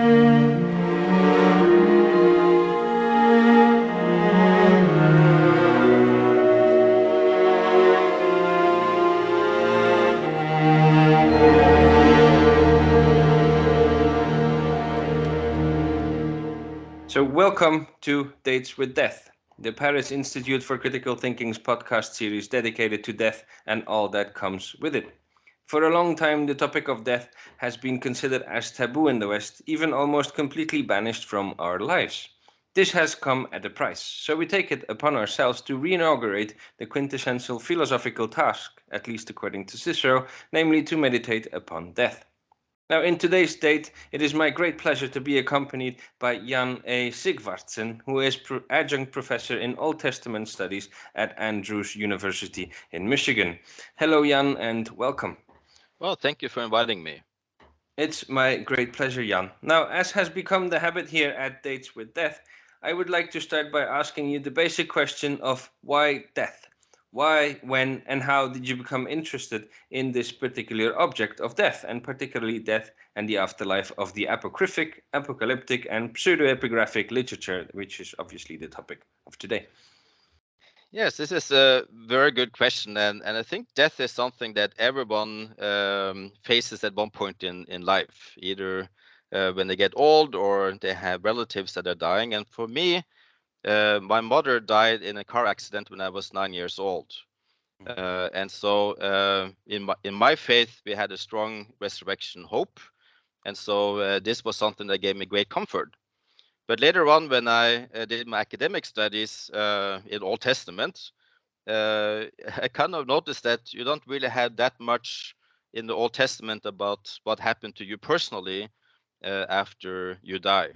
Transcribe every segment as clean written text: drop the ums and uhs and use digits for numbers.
So welcome to Dates with Death, the Paris Institute for Critical Thinking's podcast series dedicated to death and all that comes with it. For a long time, the topic of death has been considered as taboo in the West, even almost completely banished from our lives. This has come at a price, so we take it upon ourselves to re-inaugurate the quintessential philosophical task, at least according to Cicero, namely to meditate upon death. Now, in today's date, it is my great pleasure to be accompanied by Jan Age Sigvartsen, who is adjunct professor in Old Testament studies at Andrews University in Michigan. Hello, Jan, and welcome. Well, thank you for inviting me. It's my great pleasure, Jan. Now, as has become the habit here at Dates with Death, I would like to start by asking you the basic question of why death? Why, when, and how did you become interested in this particular object of death, and particularly death and the afterlife of the apocryphic, apocalyptic, and pseudo-epigraphic literature, which is obviously the topic of today? Yes, this is a very good question, and I think death is something that everyone faces at one point in life, either when they get old or they have relatives that are dying. And for me, my mother died in a car accident when I was 9 years old. And so in my faith, we had a strong resurrection hope. And so this was something that gave me great comfort. But later on, when I did my academic studies in Old Testament, I kind of noticed that you don't really have that much in the Old Testament about what happened to you personally after you die.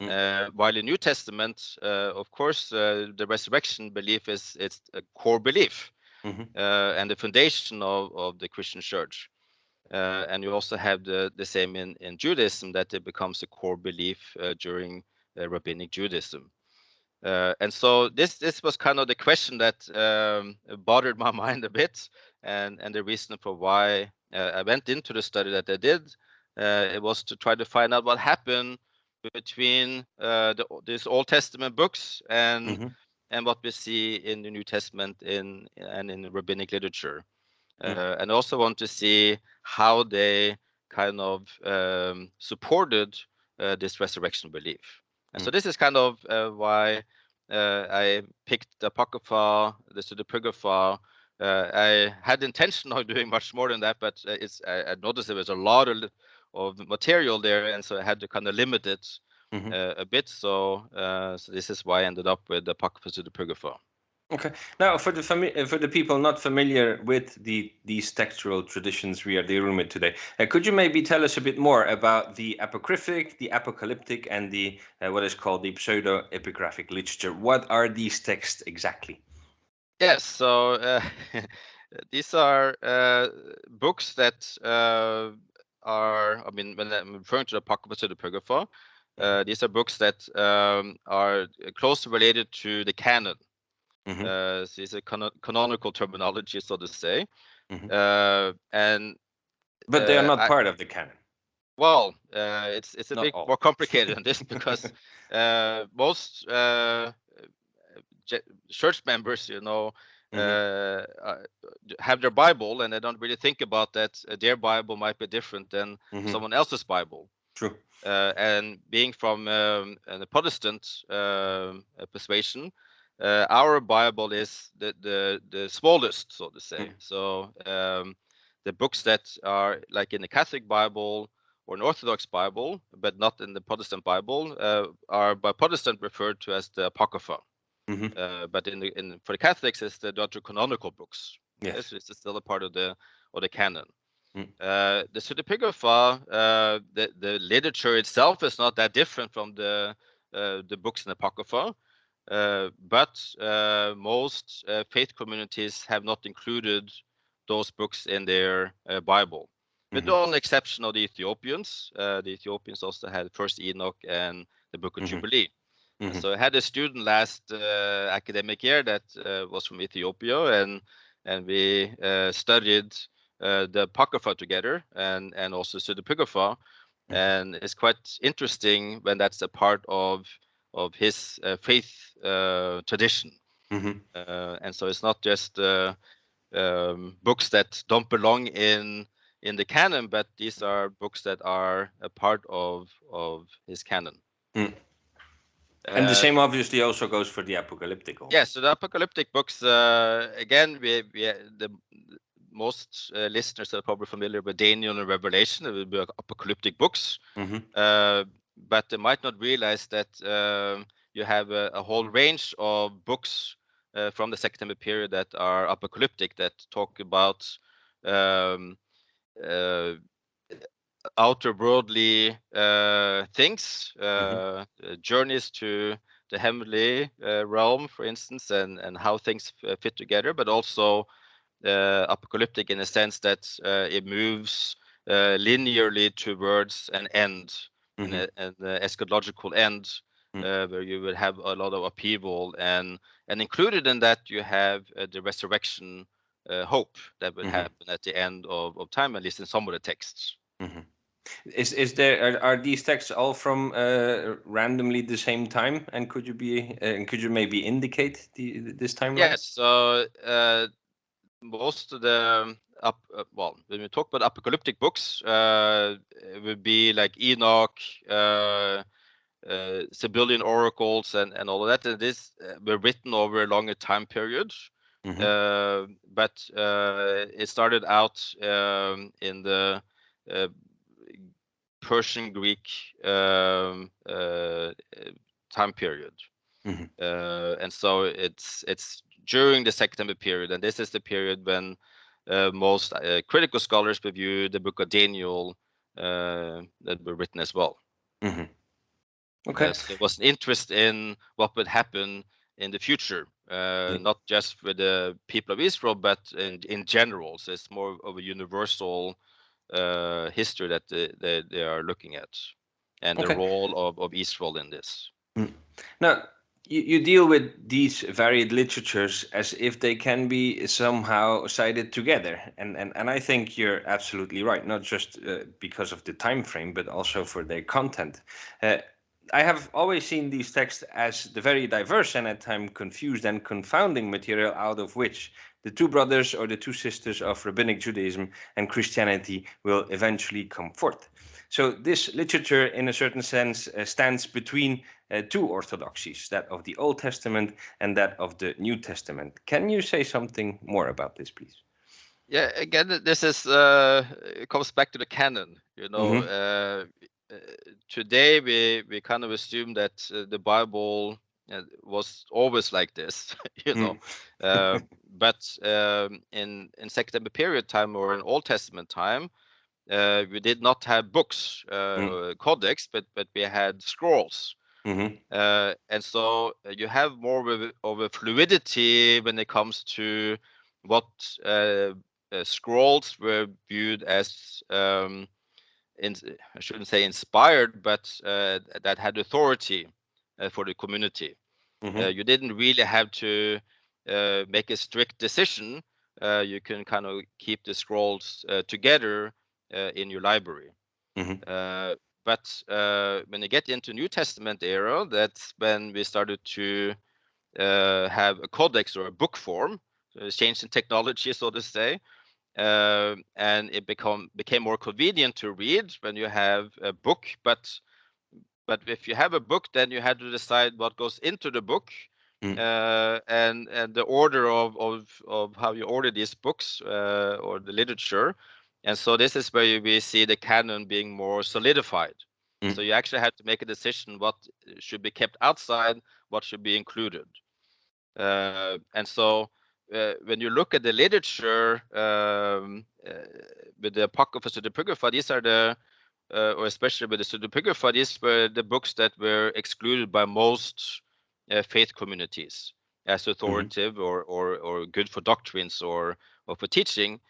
While in New Testament, of course, the resurrection belief is it's a core belief and the foundation of the Christian church. And you also have the same in Judaism, that it becomes a core belief during rabbinic Judaism. And so this was kind of the question that bothered my mind a bit, and the reason for why I went into the study that I did. It was to try to find out what happened between these Old Testament books and what we see in the New Testament and in the rabbinic literature. And also want to see how they kind of supported this resurrection belief. And so this is kind of why I picked the Apocrypha, the Pseudepigrapha. I had the intention of doing much more than that, but I noticed there was a lot of material there, and so I had to kind of limit it a bit. So this is why I ended up with the Apocrypha, Pseudepigrapha. Okay. Now, for the people not familiar with these textual traditions we are dealing with today, could you maybe tell us a bit more about the apocryphic, the apocalyptic, and the what is called the pseudo-epigraphic literature? What are these texts exactly? Yes. So these are books that are. I mean, when I'm referring to the Apocrypha, to the Pseudepigrapha, these are books that are closely related to the canon. So it's a canonical terminology, so to say. And But they are not part of the canon. well, it's a Not bit all. more complicated than this because most church members, have their Bible, and they don't really think about that their Bible might be different than someone else's Bible. True. And being from the Protestant persuasion, our Bible is the smallest, so to say. So the books that are like in the Catholic Bible or an Orthodox Bible, but not in the Protestant Bible, are by Protestant referred to as the Apocrypha. But for the Catholics, it's the deuterocanonical books. Yes. It's still a part of the canon. The Pseudepigrapha, the literature itself is not that different from the books in Apocrypha, but most faith communities have not included those books in their Bible, with the only exception of the Ethiopians. The Ethiopians also had First Enoch and the Book of Jubilee. And so I had a student last academic year that was from Ethiopia, and we studied the Apocrypha together and also Pseudepigrapha. and it's quite interesting when that's a part of his faith tradition. And so it's not just books that don't belong in the canon, but these are books that are a part of his canon. And the same obviously also goes for the apocalyptical. Yeah, so the apocalyptic books, again, we the most listeners are probably familiar with Daniel and Revelation. It will be apocalyptic books, but they might not realize that you have a whole range of books from the Second Temple period that are apocalyptic, that talk about um, uh, outer worldly things, journeys to the heavenly realm, for instance, and how things fit together, but also apocalyptic in a sense that it moves linearly towards an end, an eschatological end, where you will have a lot of upheaval, and included in that you have the resurrection hope that will happen at the end of time, at least in some of the texts. Is there are these texts all from randomly the same time, and could you maybe indicate this timeline? Yes. So most of the well, when we talk about apocalyptic books, it would be like Enoch, Sibyllian oracles, and all of that. And this were written over a longer time period. But it started out in the Persian Greek time period. And so it's during the Second Temple period, and this is the period when most critical scholars review the book of Daniel that were written as well. Okay. So there was an interest in what would happen in the future, not just with the people of Israel, but in general. So it's more of a universal history that they are looking at, and the role of Israel in this. Now, you deal with these varied literatures as if they can be somehow cited together, and I think you're absolutely right, not just because of the time frame, but also for their content. I have always seen these texts as the very diverse and at times confused and confounding material out of which the two brothers or the two sisters of Rabbinic Judaism and Christianity will eventually come forth. So this literature, in a certain sense, stands between two orthodoxies, that of the Old Testament and that of the New Testament. Can you say something more about this, please? Yeah, again, this is it comes back to the canon. Today we kind of assume that the Bible was always like this, but in Second Temple period time or in Old Testament time, we did not have books, codex, but we had scrolls. And so you have more of a fluidity when it comes to what scrolls were viewed as, I shouldn't say inspired, but that had authority for the community. You didn't really have to make a strict decision. You can kind of keep the scrolls together in your library. But when you get into New Testament era, that's when we started to have a codex or a book form, change in technology, so to say, and it became more convenient to read when you have a book. But if you have a book, then you had to decide what goes into the book, and the order of how you order these books or the literature. And so this is where we see the canon being more solidified. So you actually have to make a decision what should be kept outside, what should be included. And so when you look at the literature with the Apocrypha, Pseudepigrapha, these are the or especially with the Pseudepigrapha, these were the books that were excluded by most faith communities as authoritative or good for doctrines or for teaching,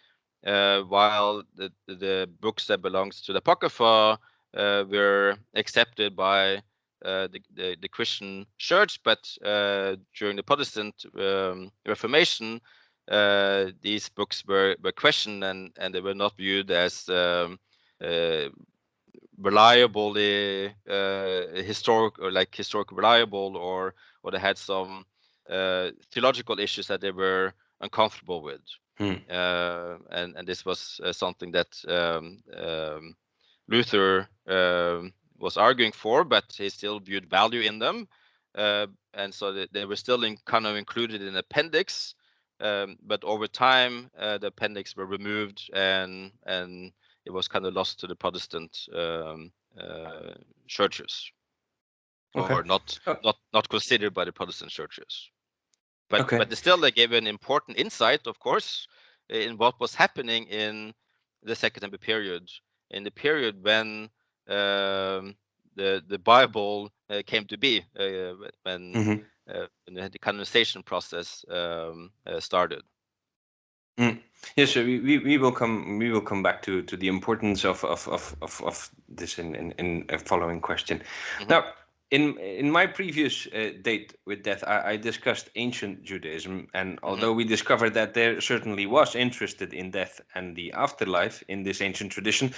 while the books that belongs to the Apocrypha were accepted by the Christian church, but during the Protestant Reformation, these books were questioned, and they were not viewed as reliably historic reliable, or they had some theological issues that they were uncomfortable with. And this was something that Luther was arguing for, but he still viewed value in them, and so they were still kind of included in appendix. But over time, the appendix were removed, and it was kind of lost to the Protestant churches, Okay. or not considered by the Protestant churches. But Okay. still, they gave an important insight, of course, in what was happening in the Second Temple period, in the period when the Bible came to be, when the canonization process started. Yes, so we will come back to the importance of this in a following question. Now, in my previous date with death, I discussed ancient Judaism, and although we discovered that there certainly was interested in death and the afterlife in this ancient tradition,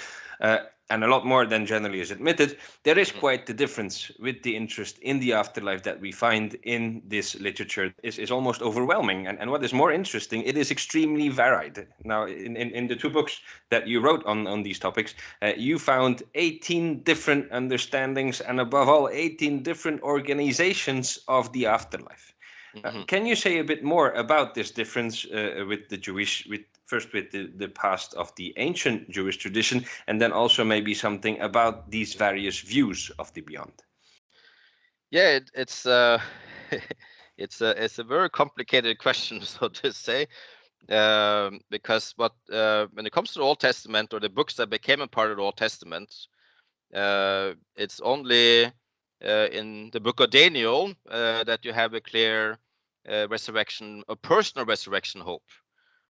and a lot more than generally is admitted, there is quite the difference with the interest in the afterlife that we find in this literature is almost overwhelming. And what is more interesting, it is extremely varied. Now, in the two books that you wrote on these topics, you found 18 different understandings and above all 18 different organizations of the afterlife. Can you say a bit more about this difference with the Jewish, first with the past of the ancient Jewish tradition, and then also maybe something about these various views of the beyond? Yeah, it's it's a very complicated question, so to say, because when it comes to the Old Testament, or the books that became a part of the Old Testament, it's only in the book of Daniel that you have a clear resurrection, a personal resurrection hope.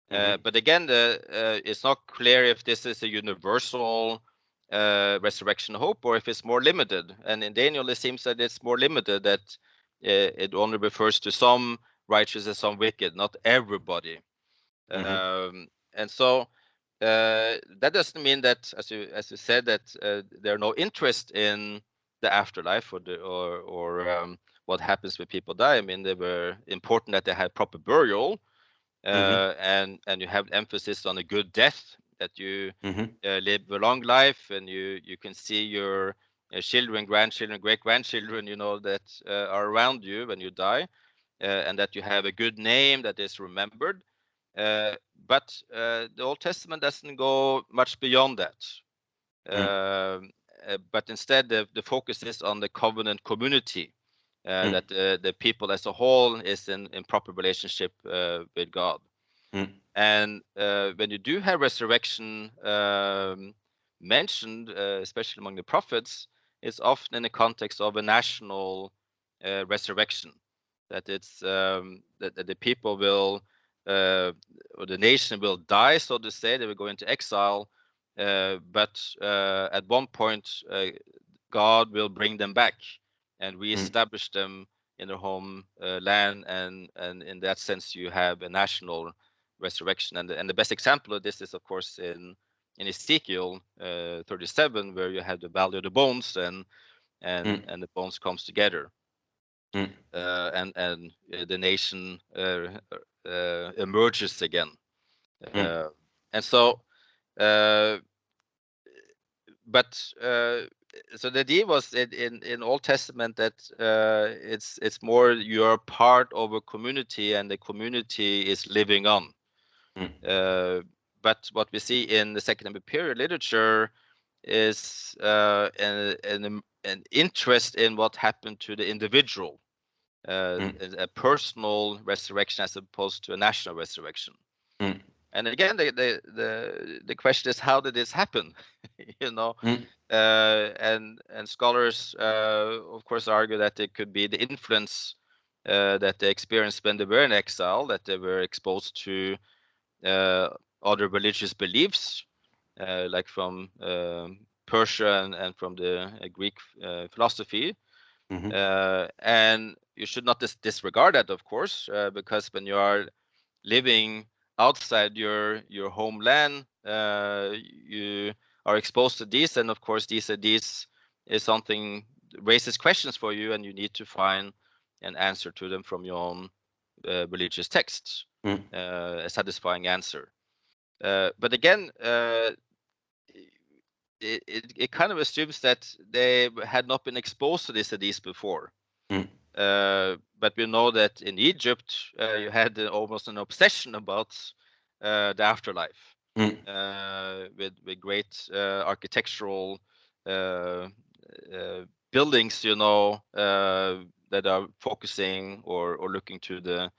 But again, it's not clear if this is a universal resurrection hope, or if it's more limited. And in Daniel, it seems that it's more limited, that it only refers to some righteous and some wicked, not everybody. And so that doesn't mean that, as you said, that there are no interest in the afterlife, or what happens when people die. I mean, they were important that they had proper burial, and you have emphasis on a good death, that you live a long life, and you can see your children, grandchildren, great grandchildren, that are around you when you die, and that you have a good name that is remembered. But the Old Testament doesn't go much beyond that. But instead, the focus is on the covenant community, that the people as a whole is in proper relationship with God. And when you do have resurrection mentioned, especially among the prophets, it's often in the context of a national resurrection, that it's that the people will, or the nation will die, so to say. They will go into exile, but at one point God will bring them back and reestablish them in their home land, and in that sense you have a national resurrection. And the best example of this is, of course, in Ezekiel 37, where you have the valley of the bones, and the bones comes together, and the nation emerges again. And so but so the idea was in Old Testament that it's more you're part of a community, and the community is living on. But what we see in the Second Temple period literature is an interest in what happened to the individual, a personal resurrection as opposed to a national resurrection. And again, the question is, how did this happen? And scholars, of course, argue that it could be the influence that they experienced when they were in exile, that they were exposed to other religious beliefs, like from Persia and from the Greek philosophy. And you should not disregard that, of course, because when you are living outside your homeland, you are exposed to these, and of course these is something raises questions for you, and you need to find an answer to them from your own religious texts, a satisfying answer. But again, it kind of assumes that they had not been exposed to these before. But we know that in Egypt, you had almost an obsession about the afterlife, with great architectural buildings, that are focusing or looking to the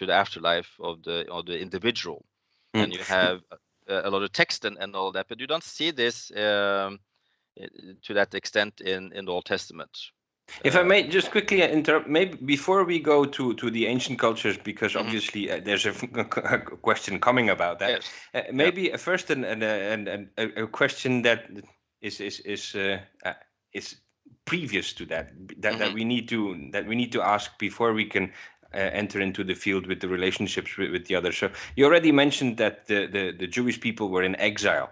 afterlife of the individual, and you have a lot of text and all that, but you don't see this to that extent in the Old Testament. If I may just quickly interrupt, maybe before we go to the ancient cultures, because obviously there's a question coming about that. Yes. Maybe first a question that is previous to that that we need to ask before we can enter into the field with the relationships with the others. So you already mentioned that the Jewish people were in exile.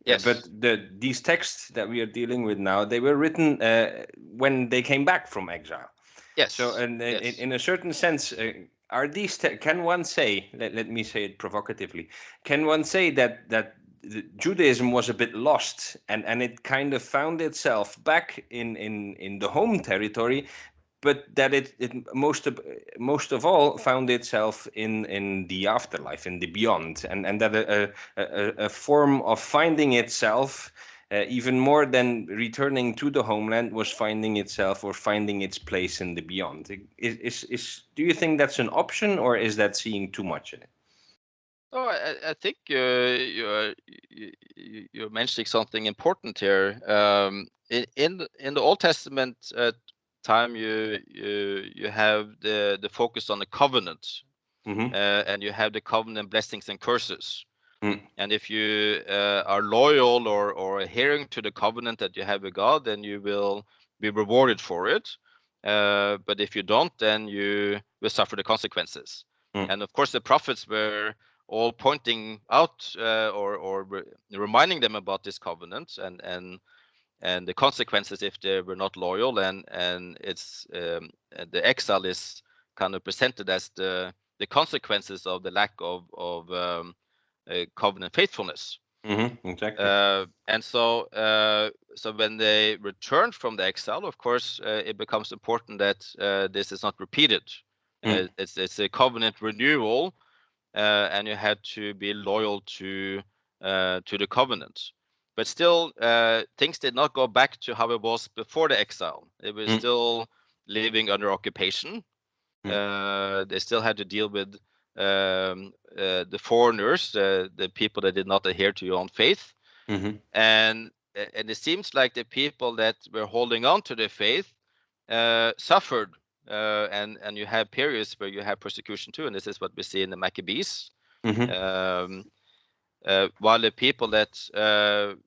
Yes. But these texts that we are dealing with now, they were written when they came back from exile. Yes. So, and in a certain sense, are these can one say? Let me say it provocatively. Can one say that Judaism was a bit lost, and it kind of found itself back in the home territory, but that it most of all found itself in the afterlife, in the beyond, and that a form of finding itself, even more than returning to the homeland, was finding itself or finding its place in the beyond. Do you think that's an option, or is that seeing too much in it? Oh, I think you're mentioning something important here. In the Old Testament time, you have the focus on the covenant, and you have the covenant blessings and curses. And if you are loyal or adhering to the covenant that you have with God, then you will be rewarded for it. But if you don't, then you will suffer the consequences. And of course, the prophets were all pointing out or reminding them about this covenant and the consequences if they were not loyal, and it's the exile is kind of presented as the consequences of the lack of covenant faithfulness. Exactly. And so when they returned from the exile, of course, it becomes important that this is not repeated. It's a covenant renewal, and you had to be loyal to the covenant. But still, things did not go back to how it was before the exile. It was still living under occupation. They still had to deal with the foreigners, the people that did not adhere to your own faith. And it seems like the people that were holding on to their faith suffered. And you have periods where you have persecution too, and this is what we see in the Maccabees. While the people that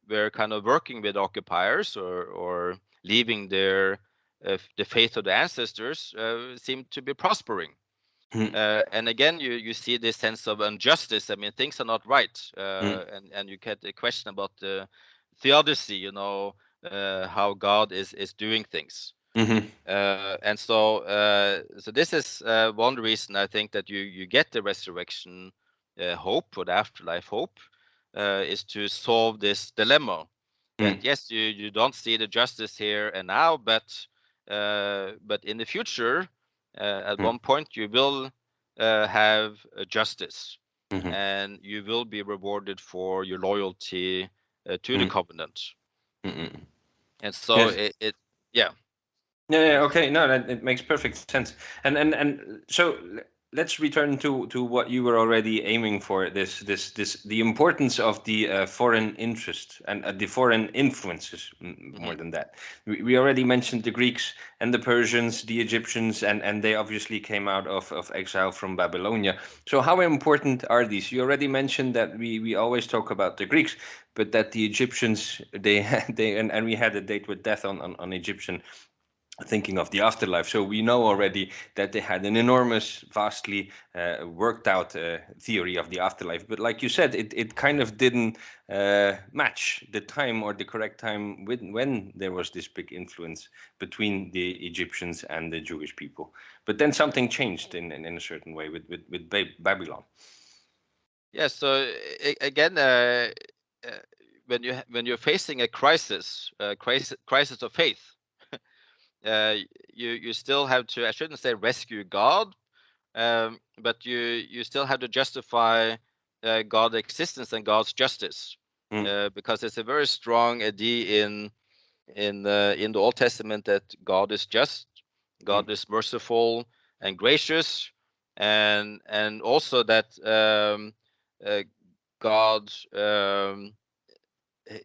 were kind of working with occupiers or leaving the faith of the ancestors seemed to be prospering. And again, you see this sense of injustice. I mean, things are not right, and you get a question about the theodicy, how God is doing things. And so this is one reason I think that you get the resurrection hope, or the afterlife hope, is to solve this dilemma. That yes, you don't see the justice here and now, but in the future, at one point you will have justice, and you will be rewarded for your loyalty to the covenant. And so Yes. yeah. Yeah, okay. No, that it makes perfect sense. And so let's return to what you were already aiming for. This the importance of the foreign interest and the foreign influences. More than that, we already mentioned the Greeks and the Persians, the Egyptians, and they obviously came out of exile from Babylonia. So how important are these? You already mentioned that we always talk about the Greeks, but that the Egyptians they and we had a date with death on Egyptian. thinking of the afterlife. So we know already that they had an enormous, vastly worked out theory of the afterlife. But like you said, it kind of didn't match the time or the correct time when there was this big influence between the Egyptians and the Jewish people. But then something changed in a certain way with Babylon. Yeah. So again, uh, when you're facing a crisis of faith, uh, you still have to, I shouldn't say rescue God, but you still have to justify God's existence and God's justice, Mm, because there's a very strong idea in the Old Testament that God is just, mm, God is merciful and gracious, and also that uh, God eh,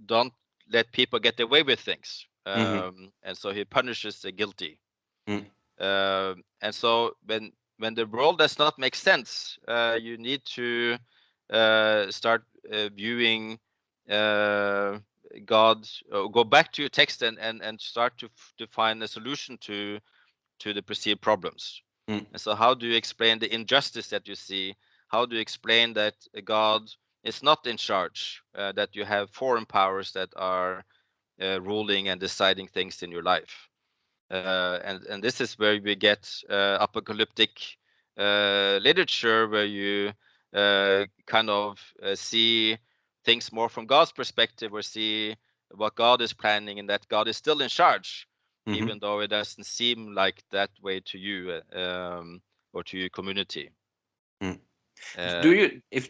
don't let people get away with things, mhm, and so He punishes the guilty. mm, And so when the world does not make sense, you need to start viewing uh, God, go back to your text and start to find a solution to the perceived problems. mm, And so, how do you explain the injustice that you see? How do you explain that God is not in charge? That you have foreign powers that are ruling and deciding things in your life? And this is where we get apocalyptic literature, where you kind of see things more from God's perspective, or see what God is planning, and that God is still in charge, mhm. even though it doesn't seem like that way to you, or to your community. Mm. Do Uh, you, if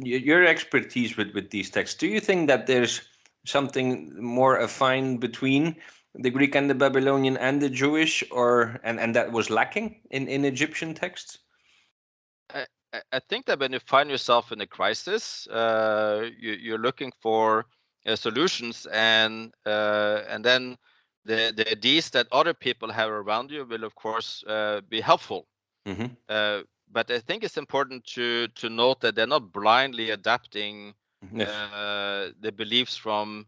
your expertise with these texts, do you think that there's something more affine between the Greek and the Babylonian and the Jewish, or and that was lacking in Egyptian texts? I think that when you find yourself in a crisis, you're looking for solutions, and then the ideas that other people have around you will, of course, be helpful. Mm-hmm. Uh, but I think it's important to note that they're not blindly adapting Yes. the beliefs from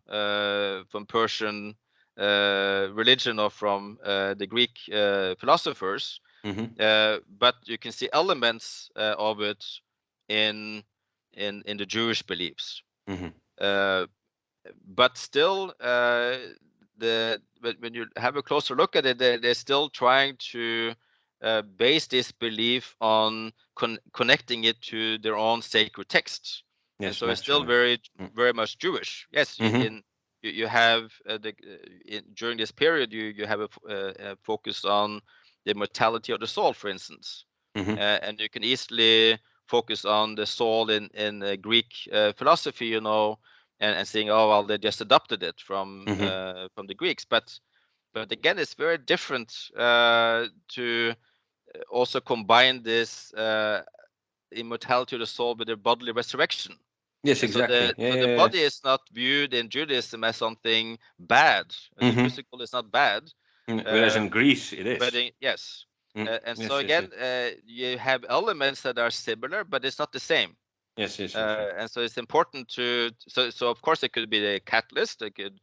Persian religion, or from the Greek philosophers, Mm-hmm. but you can see elements of it in in the Jewish beliefs. Mm-hmm. Uh, but still, when you have a closer look at it, they're still trying to base this belief on connecting it to their own sacred texts, and Yes, so it's still naturally. very much Jewish. Yes, Mm-hmm. you have during this period you have a focus on the mortality of the soul, for instance, Mm-hmm. and you can easily focus on the soul in Greek philosophy, and saying, oh well, they just adopted it Mm-hmm. from the Greeks, but again, it's very different to also combine this immortality of the soul with the bodily resurrection. Yes, And so exactly. Yeah, the yeah, body is not viewed in Judaism as something bad. yeah. The Mm-hmm. physical is not bad. Whereas Uh, in Greece, it but is. yes, and so Yes, yes, again, yes. you have elements that are similar, but it's not the same. Yes, yes, yes, yes. And so it's important so of course it could be the catalyst, it could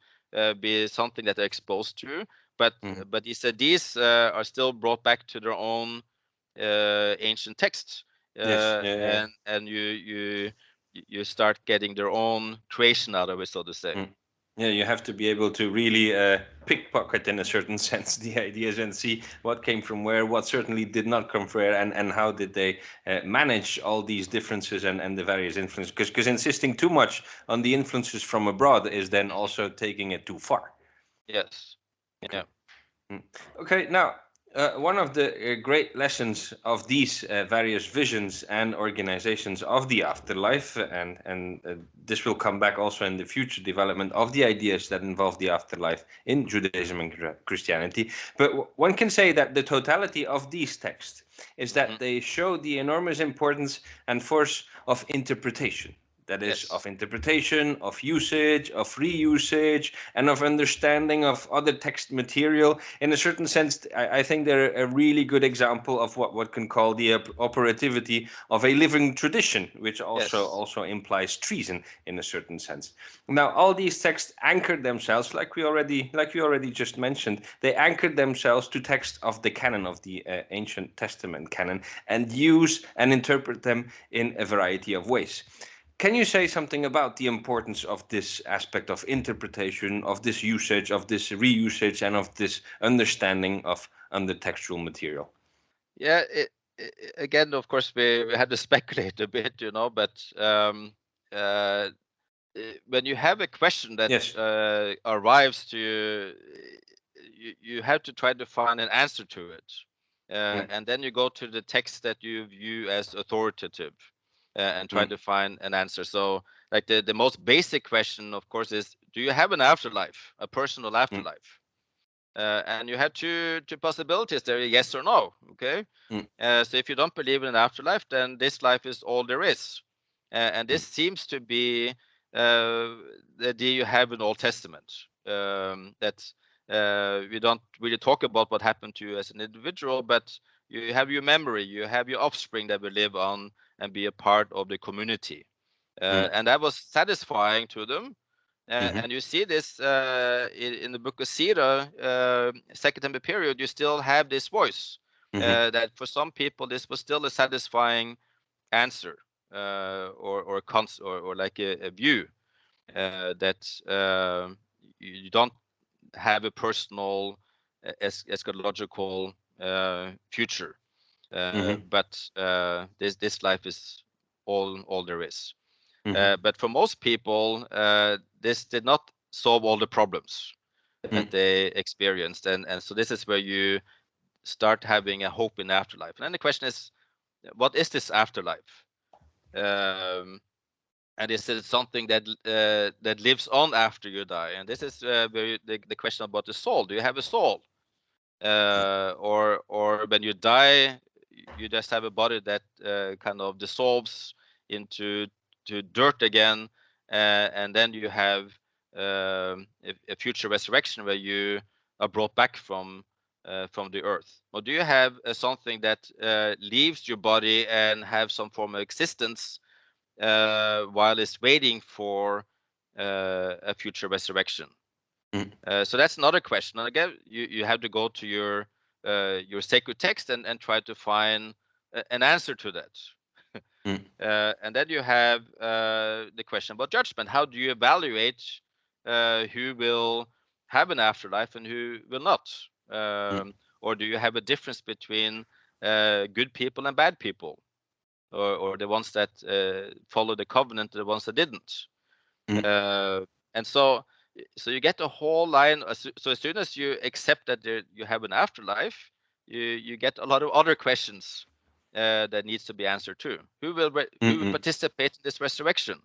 be something that they're exposed to, but Mm-hmm. these are still brought back to their own ancient texts, Yes, yeah, yeah. and you start getting their own creation out of it, so to say. Mm. Yeah, you have to be able to really pickpocket, in a certain sense, the ideas and see what came from where, what certainly did not come from where, and how did they manage all these differences and the various influences. Because insisting too much on the influences from abroad is then Mhm. also taking it too far. Yes. Okay. Yeah. Mm. Okay, now, one of the great lessons of these various visions and organizations of the afterlife, and this will come back also in the future development of the ideas that involve the afterlife in Judaism and Christianity. But one can say that the totality of these texts is Hmm. that they show the enormous importance and force of interpretation. that is Yes. of interpretation, of usage, of reusage, and of understanding of other text material. In a certain sense, I think they're a really good example of what one can call the operativity of a living tradition, which Yes. also implies treason in a certain sense. Now, all these texts anchored themselves, like we already just mentioned, they anchored themselves to text of the canon of the ancient Testament canon, and use and interpret them in a variety of ways. Can you say something about the importance of this aspect of interpretation, of this usage, of this reusage, and of this understanding of undertextual material? Yeah. Again, of course, we had to speculate a bit, but uh, when you have a question that Yes. arrives to you, you have to try to find an answer to it. Mm, And then you go to the text that you view as authoritative and try mm, to find an answer. So, like the most basic question, of course, is, do you have an afterlife, a personal mm, afterlife? And you have two possibilities there, yes or no. Okay. mm, So if you don't believe in an afterlife, then this life is all there is. And this mm, seems to be the idea you have in the Old Testament. That we don't really talk about what happened to you as an individual, but you have your memory, you have your offspring that will live on and be a part of the community. mm, And that was satisfying to them. mhm, And you see this in the book of Cicero, Second Temple period. You still have this voice mhm, that for some people this was still a satisfying answer or like a view that you don't have a personal eschatological future, mhm, but this life is all there is. mhm, But for most people, this did not solve all the problems that mm, they experienced, and so this is where you start having a hope in the afterlife. And then the question is, what is this afterlife? Um, and is it something that lives on after you die? And this is where the question about the soul. Do you have a soul? Or when you die, you just have a body that kind of dissolves into to dirt again, and then you have a future resurrection where you are brought back from the earth. Or do you have something that leaves your body and have some form of existence while it's waiting for a future resurrection? mm, So that's another question. And again, you have to go to your sacred text and try to find an answer to that. mm, And then you have the question about judgment. How do you evaluate who will have an afterlife and who will not? mm, Or do you have a difference between good people and bad people, or the ones that follow the covenant, and the ones that didn't? mm, Uh, and so you get a whole line. So as soon as you accept that you have an afterlife, you get a lot of other questions that needs to be answered too. Who will mm, participate in this resurrection,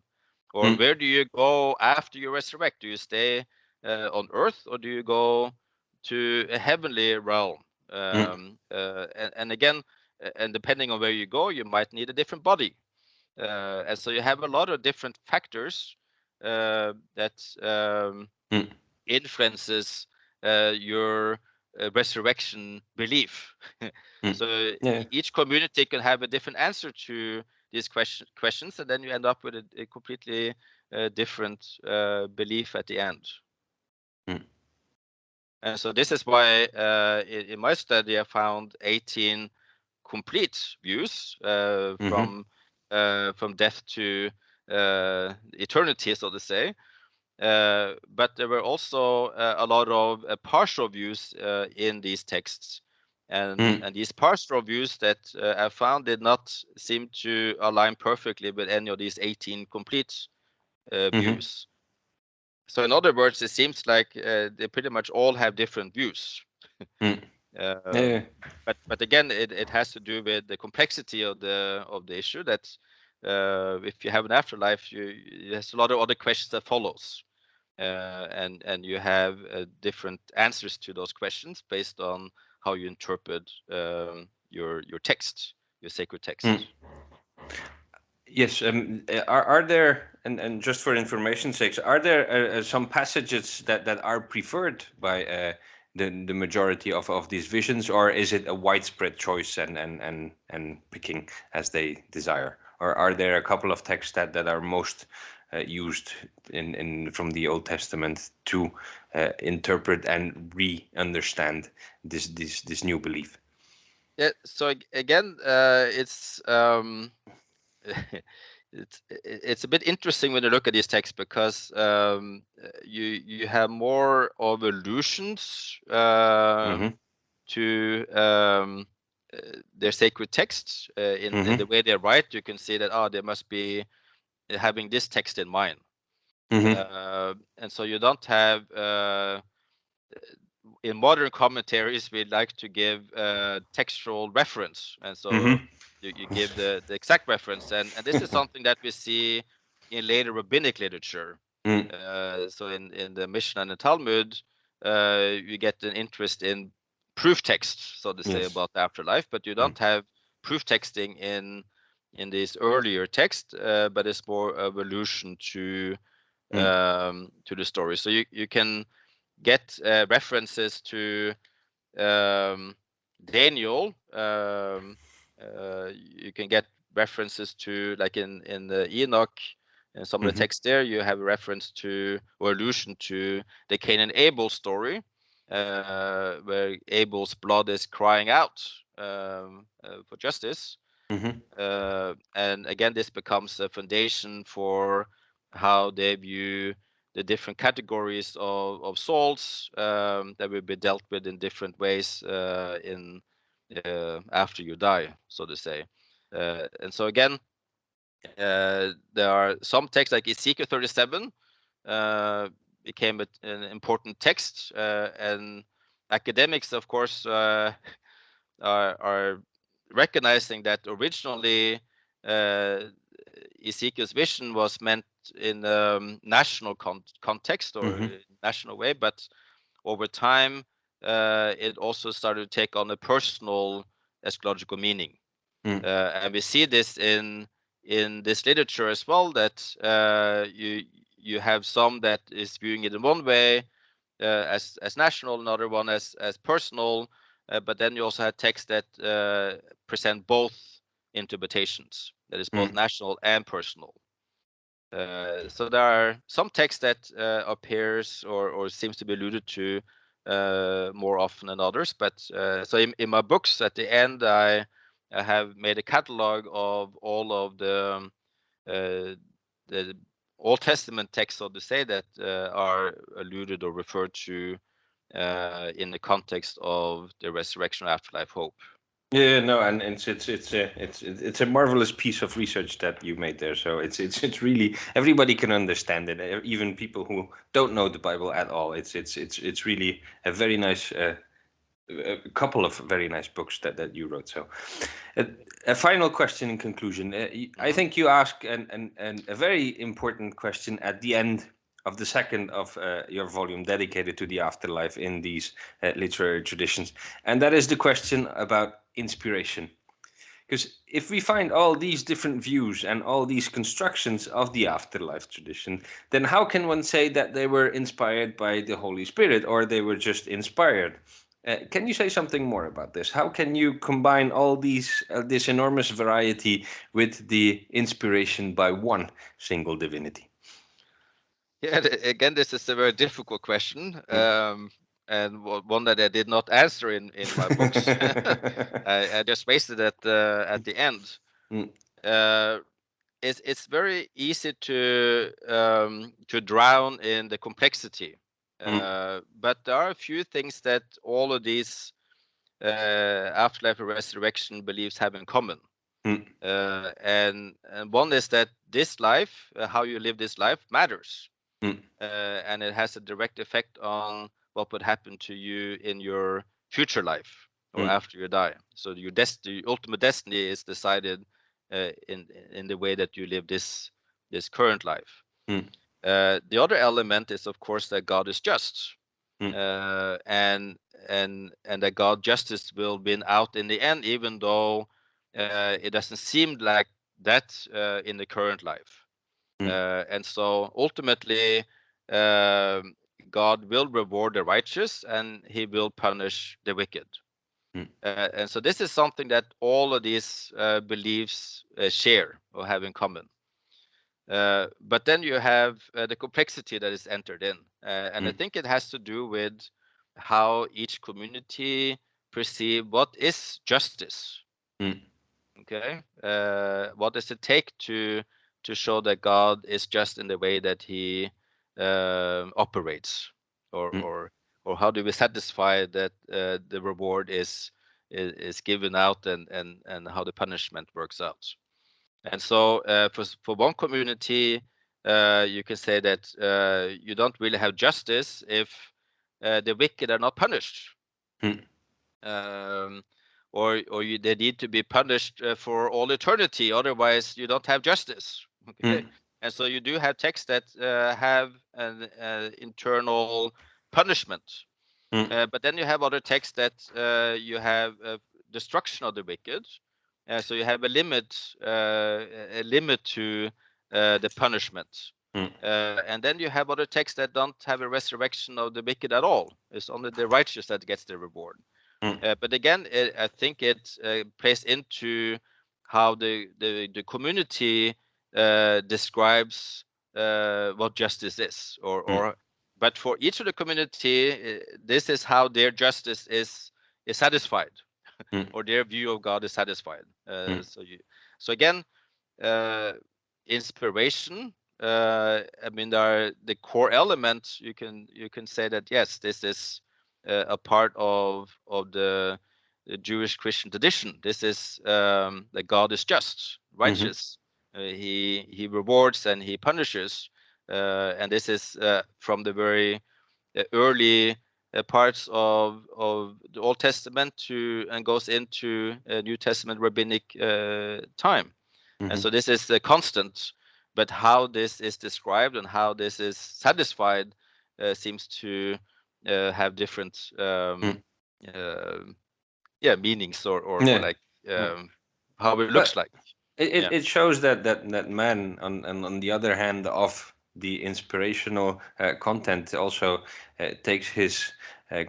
or mm, where do you go after you resurrect? Do you stay on earth, or do you go to a heavenly realm? mm, And again, and depending on where you go, you might need a different body. And so you have a lot of different factors that mm, influences your resurrection belief. mm. So Yeah. each community can have a different answer to these questions, and then you end up with a completely different belief at the end. Mm, And so this is why in my study I found 18 complete views mhm, from death to eternity, so to say. But there were also a lot of partial views in these texts, mm, and these partial views that I found did not seem to align perfectly with any of these 18 complete mhm, views. So, in other words, it seems like they pretty much all have different views. mm. Um, Yeah. but again, it has to do with the complexity of the issue. That if you have an afterlife, there's a lot of other questions that follows, and you have different answers to those questions based on how you interpret your text, your sacred Mm. text. Yes. Are there, and just for information's sakes, are there some passages that are preferred by the majority of these visions, or is it a widespread choice and picking as they desire? Or are there a couple of texts that are most used in from the Old Testament to interpret and re-understand this new belief? Yeah. So again, it's a bit interesting when you look at these texts because you have more of allusions Mm-hmm. to their sacred texts in the Mm-hmm. way they write. You can see that they must be having this text in mind, Mm-hmm. and so you don't have in modern commentaries we like to give textual reference, and so Mm-hmm. you give the exact reference, and this is something that we see in later rabbinic literature. Mm. So in the Mishnah and the Talmud, you get an interest in proof text, so to say, Yes. about the afterlife, but you Mm. don't have proof texting in this earlier text, but it's more of allusion Mm. to the story. So you can get references to Daniel. You can get references to, like in the Enoch, and some of the Mm-hmm. text there, you have a reference to or allusion to the Cain and Abel story, where Abel's blood is crying out for justice. Mm-hmm. And again, this becomes a foundation for how they view the different categories of souls that will be dealt with in different ways in after you die, so to say. And so again, there are some texts like Ezekiel 37 became an important text, and academics, of course, are recognizing that originally uh, Ezekiel's vision was meant in national context or Mm-hmm. national way, but over time it also started to take on a personal eschatological meaning, Mm. and we see this in this literature as well. That you have some that is viewing it in one way as national, another one as personal, but then you also have texts that present both interpretations, that is both Mm. national and personal. So there are some texts that appears or seems to be alluded to more often than others. But so in my books at the end, I have made a catalog of all of uh, the Old Testament texts, so to say, that are alluded or referred to in the context of the resurrection afterlife hope. Yeah, no, and it's a marvelous piece of research that you made there. So it's really everybody can understand it, even people who don't know the Bible at all. It's really a very nice a couple of very nice books that you wrote. So, a, a final question in conclusion. I Mhm. think you ask an a very important question at the end of the second of your volume dedicated to the afterlife in these literary traditions, and that is the question about inspiration. Because if we find all these different views and all these constructions of the afterlife tradition, then how can one say that they were inspired by the Holy Spirit or they were just inspired? Can you say something more about this? How can you combine all these this enormous variety with the inspiration by one single divinity? Yeah, again, this is a very difficult question, Mm. and one that I did not answer in my books. I just raised it at the end. Mm. Uh, it's very easy to drown in the complexity, Mm. but there are a few things that all of these afterlife and resurrection beliefs have in common. Mm. And one is that this life, how you live this life, matters, Mm. and it has a direct effect on what would happen to you in your future life or Mm. after you die. So your destiny, ultimate destiny, is decided in the way that you live this current life. Mm. The other element is, of course, that God is just, Mm. uh, and and that God justice will win out in the end, even though it doesn't seem like that in the current life. Mm. And so ultimately, God will reward the righteous and he will punish the wicked. Mm. And so this is something that all of these beliefs share or have in common. But then you have the complexity that is entered in. And I Mm. think it has to do with how each community perceive what is justice. Mm. Okay, what does it take to show that God is just in the way that He operates, or Mm. or or how do we satisfy that the reward is given out, and how the punishment works out? And so for one community, you can say that you don't really have justice if the wicked are not punished. Mm. Um, they need to be punished for all eternity, otherwise you don't have justice. Okay, Mm. and so you do have texts that have an internal punishment, Mm. but then you have other texts that you have destruction of the wicked. So you have a limit to the punishment. Mm. And then you have other texts that don't have a resurrection of the wicked at all. It's only the righteous that gets the reward. Mm. But again, I think it plays into how the community describes what justice is, Mm. but for each of the community, this is how their justice is satisfied, Mm. or their view of God is satisfied. Mm. So again, uh, inspiration. I mean, there are the core elements. You can say that yes, this is a part of the Jewish Christian tradition. This is that God is just, Mhm. righteous. He rewards and he punishes, and this is from the very early parts of the Old Testament to and goes into New Testament rabbinic time. And Mhm. so this is a constant, but how this is described and how this is satisfied seems to have different Mm. uh, yeah, meanings, or Yeah. like Yeah. how it looks But like. it Yeah. it shows that man on the other hand of the inspirational content also takes his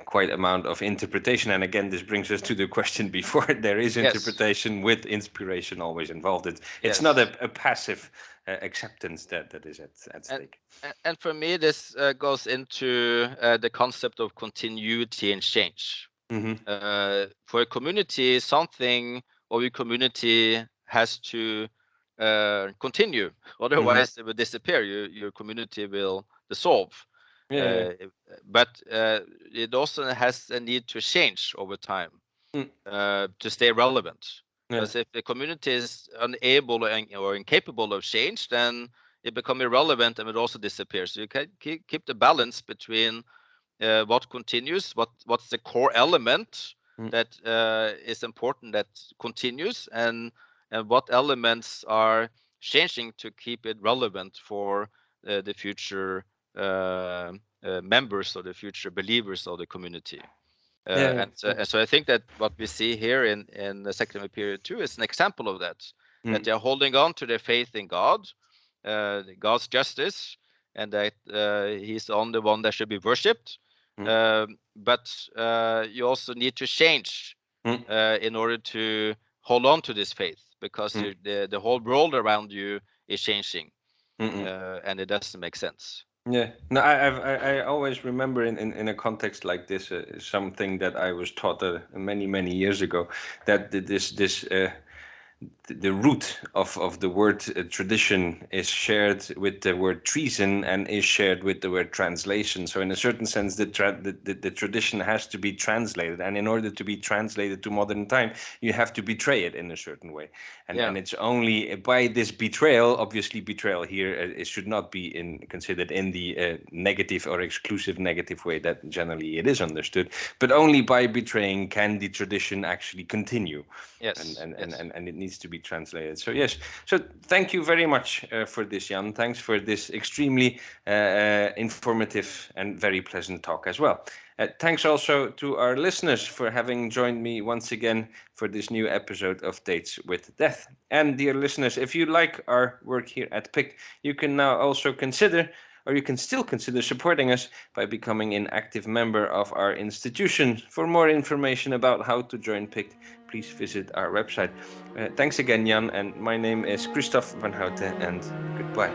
quite amount of interpretation. And again, this brings us to the question before. There is Yes. interpretation with inspiration always involved. It's not Yes. a passive acceptance that is at and stake. and for me, this goes into the concept of continuity and change. Hmm. For a community, something of your community has to continue. Hmm. Otherwise, it will disappear. Your community will dissolve. Yeah, yeah. But it also has a need to change over time Mm. to stay relevant. Yeah. Because if the community is unable or incapable of change, then it becomes irrelevant and it also disappears. So you can keep the balance between what continues, what's the core element Mm. that is important that continues, and what elements are changing to keep it relevant for the future members or the future believers of the community. Yeah, yeah, yeah. And so I think that what we see here in the second period too is an example of that, that Mm. they are holding on to their faith in God, God's justice, and that He's the only one that should be worshipped. Mm. But you also need to change Mm. in order to hold on to this faith, because Mm. the whole world around you is changing, Mm. Mm. and it doesn't make sense. Yeah, no, I always remember in a context like this something that I was taught many years ago, that the root of the word tradition is shared with the word treason and is shared with the word translation. So in a certain sense, the tradition has to be translated, and in order to be translated to modern time, you have to betray it in a certain way. Yeah. And it's only by this betrayal, obviously betrayal here, it should not be considered in the negative or exclusive negative way that generally it is understood, but only by betraying can the tradition actually continue. and Yes. and and Yes. and, and it needs needs to be translated. So yes, so thank you very much for this, Jan. Thanks for this extremely informative and very pleasant talk as well. Thanks also to our listeners for having joined me once again for this new episode of Dates with Death. And dear listeners, if you like our work here at PICT, you can now also consider, or you can still consider supporting us by becoming an active member of our institution. For more information about how to join PICT, please visit our website. Thanks again, Jan, and my name is Kristof Vanhoutte, and goodbye.